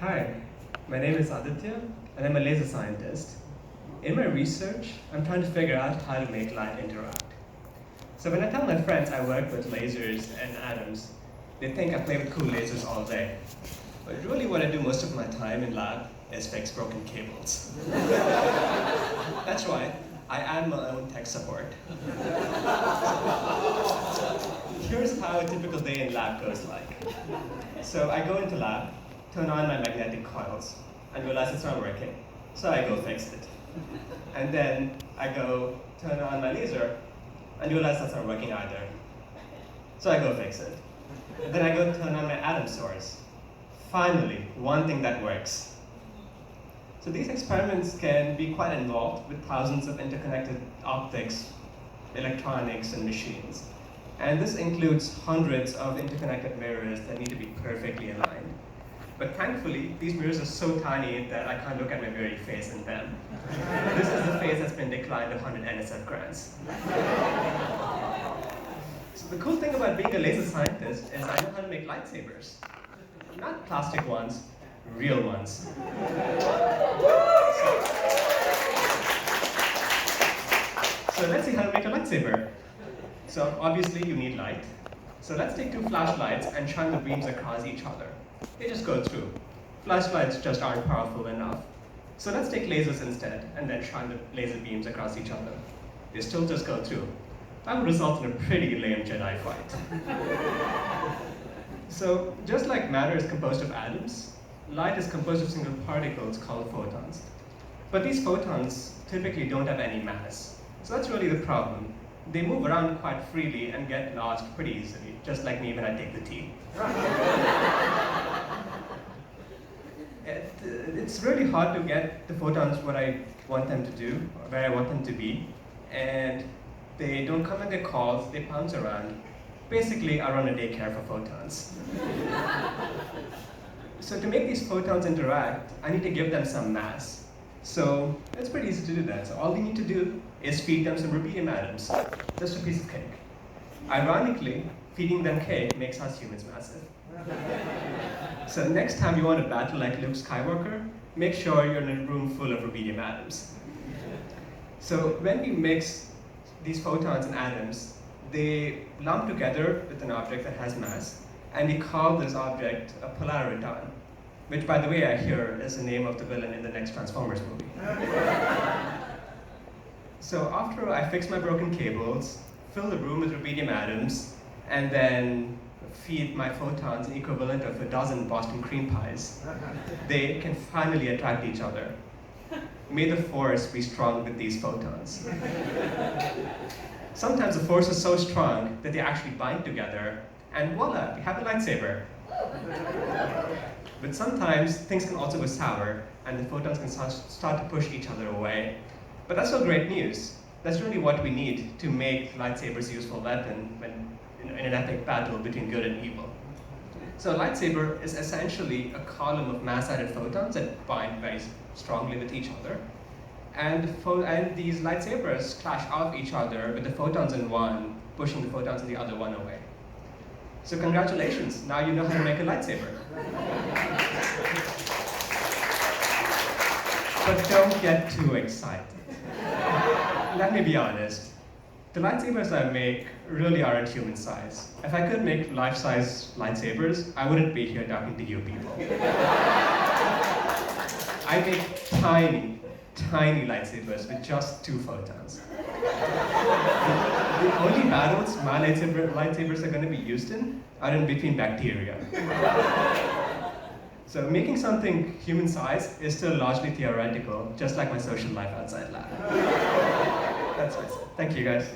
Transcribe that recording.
Hi, my name is Aditya, and I'm a laser scientist. In my research, I'm trying to figure out how to make light interact. So when I tell my friends I work with lasers and atoms, they think I play with cool lasers all day. But really what I do most of my time in lab is fix broken cables. That's right, I am my own tech support. Here's how a typical day in lab goes like. So I go into lab, turn on my magnetic coils, and realize it's not working. So I go fix it. And then I go turn on my laser, and realize that's not working either. So I go fix it. And then I go turn on my atom source. Finally, one thing that works. So these experiments can be quite involved with thousands of interconnected optics, electronics, and machines. And this includes hundreds of interconnected mirrors that need to be perfectly aligned. But thankfully, these mirrors are so tiny that I can't look at my very face in them. This is the face that's been declined 100 NSF grants. So the cool thing about being a laser scientist is I know how to make lightsabers. Not plastic ones, real ones. So let's see how to make a lightsaber. So obviously you need light. So let's take two flashlights and shine the beams across each other. They just go through. Flashlights just aren't powerful enough. So let's take lasers instead and then shine the laser beams across each other. They still just go through. That would result in a pretty lame Jedi fight. So just like matter is composed of atoms, light is composed of single particles called photons. But these photons typically don't have any mass. So that's really the problem. They move around quite freely and get lost pretty easily, just like me when I take the tea. It's really hard to get the photons what I want them to do, or where I want them to be, and they don't come at their calls, they bounce around. Basically, I run a daycare for photons. So to make these photons interact, I need to give them some mass. So it's pretty easy to do that. So all we need to do is feed them some rubidium atoms, just a piece of cake. Ironically, feeding them cake makes us humans massive. So next time you want to battle like Luke Skywalker, make sure you're in a room full of rubidium atoms. So when we mix these photons and atoms, they lump together with an object that has mass, and we call this object a polariton, which, by the way, I hear is the name of the villain in the next Transformers movie. So after I fix my broken cables, fill the room with rubidium atoms, and then feed my photons an equivalent of a dozen Boston cream pies, they can finally attract each other. May the force be strong with these photons. Sometimes the force is so strong that they actually bind together, and voila, we have a lightsaber. But sometimes things can also go sour, and the photons can start to push each other away. But that's still great news. That's really what we need to make lightsabers a useful weapon in an epic battle between good and evil. So a lightsaber is essentially a column of mass-added photons that bind very strongly with each other. And these lightsabers clash off each other with the photons in one, pushing the photons in the other one away. So congratulations, now you know how to make a lightsaber. But don't get too excited. Let me be honest. The lightsabers I make really aren't human size. If I could make life-size lightsabers, I wouldn't be here talking to you people. I make tiny, tiny lightsabers with just 2 photons. The only battles my lightsabers are going to be used in are in between bacteria. So making something human size is still largely theoretical, just like my social life outside lab. That's it. Thank you, guys.